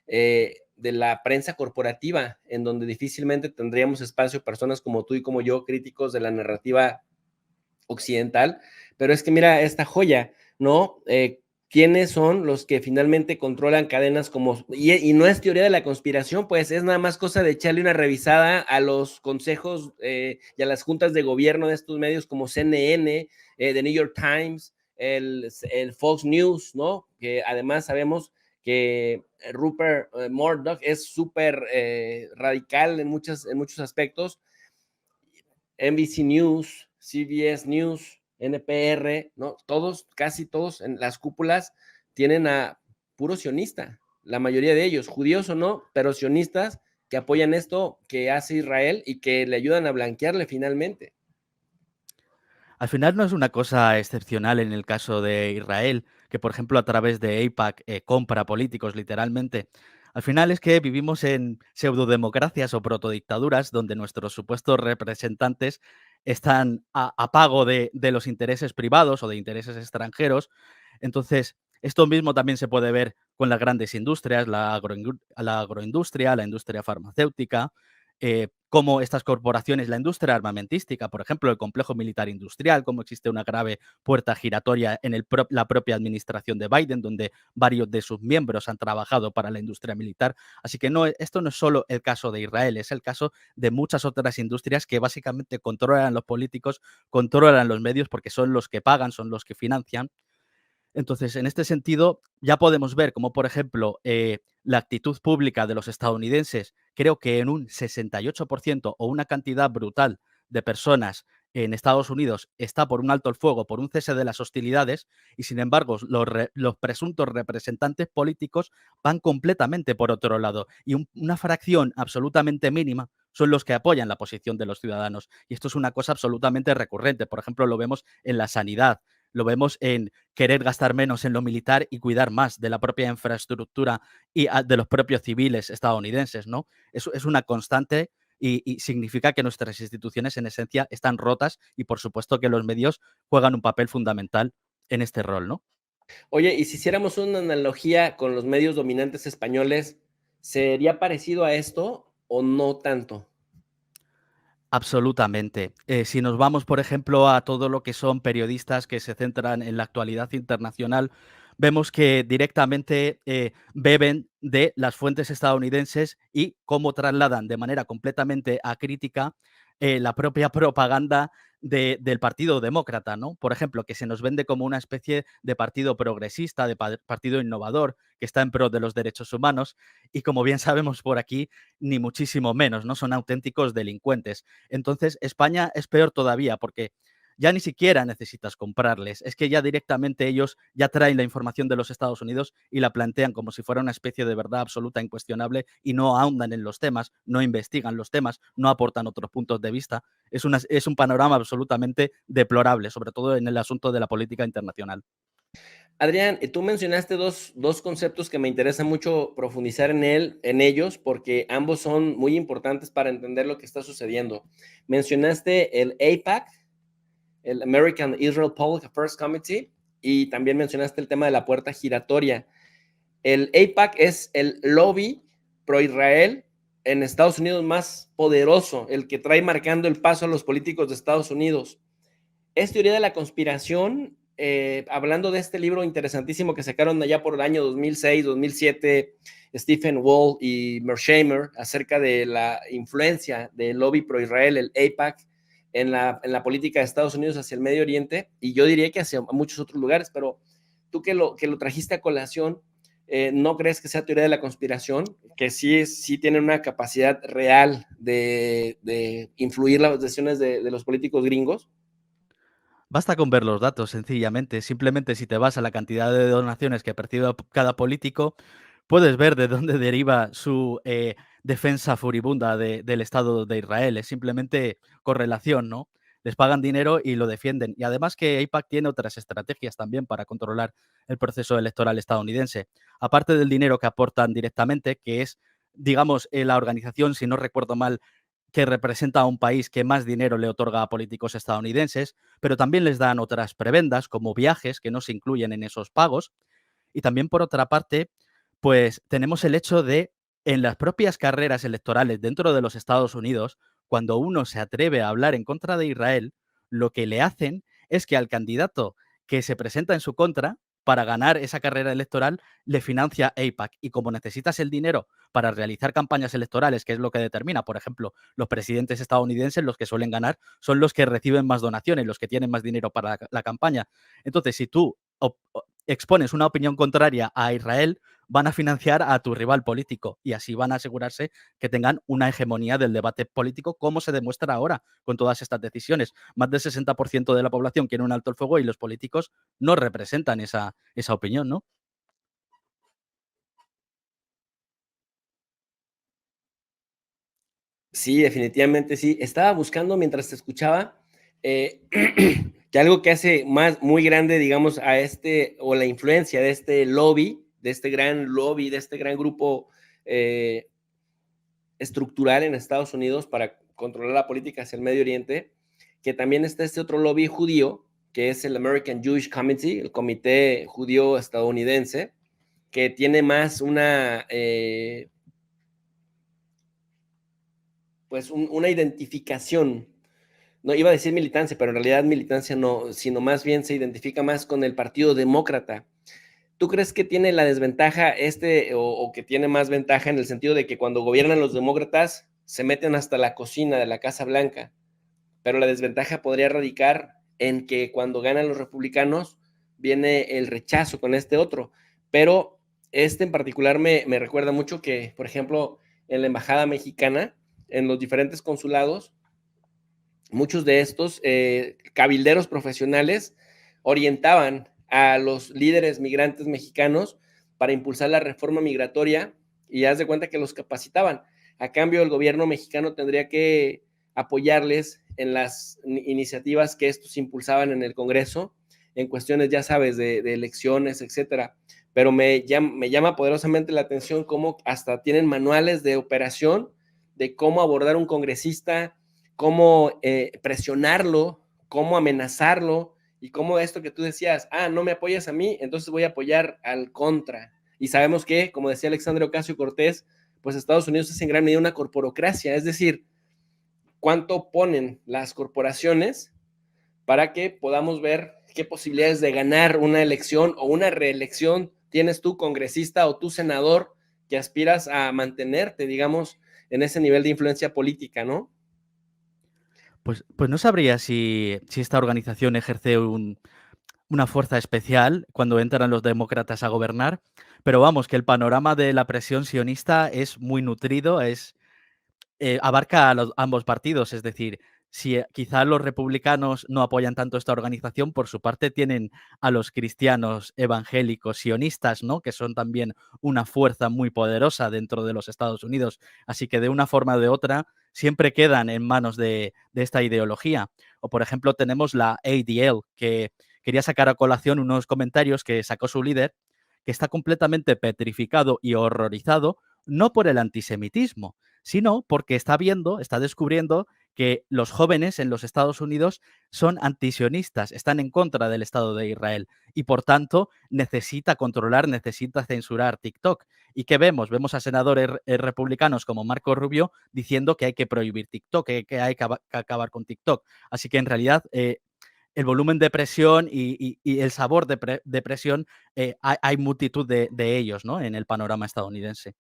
de la prensa corporativa, en donde difícilmente tendríamos espacio personas como tú y como yo, críticos de la narrativa occidental. Pero es que mira esta joya, ¿no? ¿Quiénes son los que finalmente controlan cadenas como... Y no es teoría de la conspiración, pues es nada más cosa de echarle una revisada a los consejos y a las juntas de gobierno de estos medios como CNN, The New York Times, el Fox News, ¿no? Que además sabemos que Rupert Murdoch es súper radical en muchos aspectos. NBC News, CBS News, NPR, ¿no? Todos, casi todos en las cúpulas tienen a puro sionista, la mayoría de ellos, judíos o no, pero sionistas que apoyan esto que hace Israel y que le ayudan a blanquearle finalmente. Al final no es una cosa excepcional en el caso de Israel, que por ejemplo a través de AIPAC compra políticos literalmente. Al final es que vivimos en pseudodemocracias o protodictaduras donde nuestros supuestos representantes están a pago de los intereses privados o de intereses extranjeros. Entonces, esto mismo también se puede ver con las grandes industrias, la agroindustria, la industria farmacéutica, cómo estas corporaciones, la industria armamentística, por ejemplo, el complejo militar industrial, cómo existe una grave puerta giratoria en la propia administración de Biden, donde varios de sus miembros han trabajado para la industria militar. Así que no, esto no es solo el caso de Israel, es el caso de muchas otras industrias que básicamente controlan los políticos, controlan los medios porque son los que pagan, son los que financian. Entonces, en este sentido, ya podemos ver cómo, por ejemplo, la actitud pública de los estadounidenses, creo que en un 68% o una cantidad brutal de personas en Estados Unidos está por un alto el fuego, por un cese de las hostilidades, y sin embargo, los presuntos representantes políticos van completamente por otro lado. Y una fracción absolutamente mínima son los que apoyan la posición de los ciudadanos. Y esto es una cosa absolutamente recurrente. Por ejemplo, lo vemos en la sanidad, lo vemos en querer gastar menos en lo militar y cuidar más de la propia infraestructura y de los propios civiles estadounidenses, ¿no? Eso es una constante y significa que nuestras instituciones en esencia están rotas y por supuesto que los medios juegan un papel fundamental en este rol, ¿no? Oye, y si hiciéramos una analogía con los medios dominantes españoles, ¿sería parecido a esto o no tanto? Absolutamente. Si nos vamos, por ejemplo, a todo lo que son periodistas que se centran en la actualidad internacional, vemos que directamente beben de las fuentes estadounidenses y cómo trasladan de manera completamente acrítica la propia propaganda del Partido Demócrata, ¿no? Por ejemplo, que se nos vende como una especie de partido progresista, de partido innovador, que está en pro de los derechos humanos, y como bien sabemos por aquí, ni muchísimo menos, ¿no? Son auténticos delincuentes. Entonces, España es peor todavía porque ya ni siquiera necesitas comprarles, es que ya directamente ellos ya traen la información de los Estados Unidos y la plantean como si fuera una especie de verdad absoluta incuestionable y no ahondan en los temas, no investigan los temas, no aportan otros puntos de vista. Es un panorama absolutamente deplorable, sobre todo en el asunto de la política internacional. Adrián, tú mencionaste dos conceptos que me interesa mucho profundizar en ellos, porque ambos son muy importantes para entender lo que está sucediendo. Mencionaste el AIPAC, el American Israel Public Affairs Committee, y también mencionaste el tema de la puerta giratoria. El AIPAC es el lobby pro-Israel en Estados Unidos más poderoso, el que trae marcando el paso a los políticos de Estados Unidos. Es teoría de la conspiración, hablando de este libro interesantísimo que sacaron allá por el año 2006, 2007, Stephen Wall y Mershamer, acerca de la influencia del lobby pro-Israel, el AIPAC, en la política de Estados Unidos hacia el Medio Oriente, y yo diría que hacia muchos otros lugares, pero tú que lo trajiste a colación, ¿no crees que sea teoría de la conspiración? Que sí tiene una capacidad real de influir las decisiones de los políticos gringos. Basta con ver los datos, sencillamente. Simplemente si te vas a la cantidad de donaciones que percibe cada político, puedes ver de dónde deriva su defensa furibunda del Estado de Israel. Es simplemente correlación, ¿no? Les pagan dinero y lo defienden. Y además que AIPAC tiene otras estrategias también para controlar el proceso electoral estadounidense. Aparte del dinero que aportan directamente, que es, digamos, la organización, si no recuerdo mal, que representa a un país que más dinero le otorga a políticos estadounidenses, pero también les dan otras prebendas, como viajes que no se incluyen en esos pagos. Y también, por otra parte, pues tenemos el hecho de, en las propias carreras electorales dentro de los Estados Unidos, cuando uno se atreve a hablar en contra de Israel, lo que le hacen es que al candidato que se presenta en su contra, para ganar esa carrera electoral, le financia AIPAC. Y como necesitas el dinero para realizar campañas electorales, que es lo que determina, por ejemplo, los presidentes estadounidenses, los que suelen ganar, son los que reciben más donaciones, los que tienen más dinero para la campaña. Entonces, si tú expones una opinión contraria a Israel, van a financiar a tu rival político y así van a asegurarse que tengan una hegemonía del debate político, como se demuestra ahora con todas estas decisiones. Más del 60% de la población quiere un alto el fuego y los políticos no representan esa opinión, ¿no? Sí, definitivamente sí. Estaba buscando mientras te escuchaba que algo que hace más muy grande, digamos, a este, o la influencia de este lobby, de este gran grupo eh, estructural en Estados Unidos para controlar la política hacia el Medio Oriente, que también está este otro lobby judío, que es el American Jewish Committee, el Comité Judío Estadounidense, que tiene más una identificación. No iba a decir militancia, pero en realidad militancia no, sino más bien se identifica más con el Partido Demócrata. ¿Tú crees que tiene la desventaja o que tiene más ventaja en el sentido de que cuando gobiernan los demócratas se meten hasta la cocina de la Casa Blanca, pero la desventaja podría radicar en que cuando ganan los republicanos viene el rechazo con este otro? Pero este en particular me recuerda mucho que, por ejemplo, en la embajada mexicana, en los diferentes consulados, muchos de estos cabilderos profesionales orientaban a los líderes migrantes mexicanos para impulsar la reforma migratoria y haz de cuenta que los capacitaban. A cambio, el gobierno mexicano tendría que apoyarles en las iniciativas que estos impulsaban en el Congreso, en cuestiones, ya sabes, de elecciones, etcétera. Pero me llama poderosamente la atención cómo hasta tienen manuales de operación de cómo abordar un congresista, cómo presionarlo, cómo amenazarlo y cómo esto que tú decías, no me apoyas a mí, entonces voy a apoyar al contra. Y sabemos que, como decía Alexandria Ocasio-Cortez, pues Estados Unidos es en gran medida una corporocracia, es decir, cuánto ponen las corporaciones para que podamos ver qué posibilidades de ganar una elección o una reelección tienes tú, congresista o tú, senador, que aspiras a mantenerte, digamos, en ese nivel de influencia política, ¿no? Pues no sabría si esta organización ejerce una fuerza especial cuando entran los demócratas a gobernar, pero vamos, que el panorama de la presión sionista es muy nutrido, abarca a ambos partidos, es decir, si quizá los republicanos no apoyan tanto esta organización, por su parte tienen a los cristianos evangélicos sionistas, ¿no? Que son también una fuerza muy poderosa dentro de los Estados Unidos. Así que de una forma o de otra siempre quedan en manos de esta ideología. O por ejemplo tenemos la ADL, que quería sacar a colación unos comentarios que sacó su líder, que está completamente petrificado y horrorizado, no por el antisemitismo, sino porque está descubriendo que los jóvenes en los Estados Unidos son antisionistas, están en contra del Estado de Israel y por tanto necesita controlar, necesita censurar TikTok. ¿Y qué vemos? Vemos a senadores republicanos como Marco Rubio diciendo que hay que prohibir TikTok, que hay que acabar con TikTok. Así que en realidad el volumen de presión y el sabor de presión, hay multitud de ellos, ¿no? En el panorama estadounidense.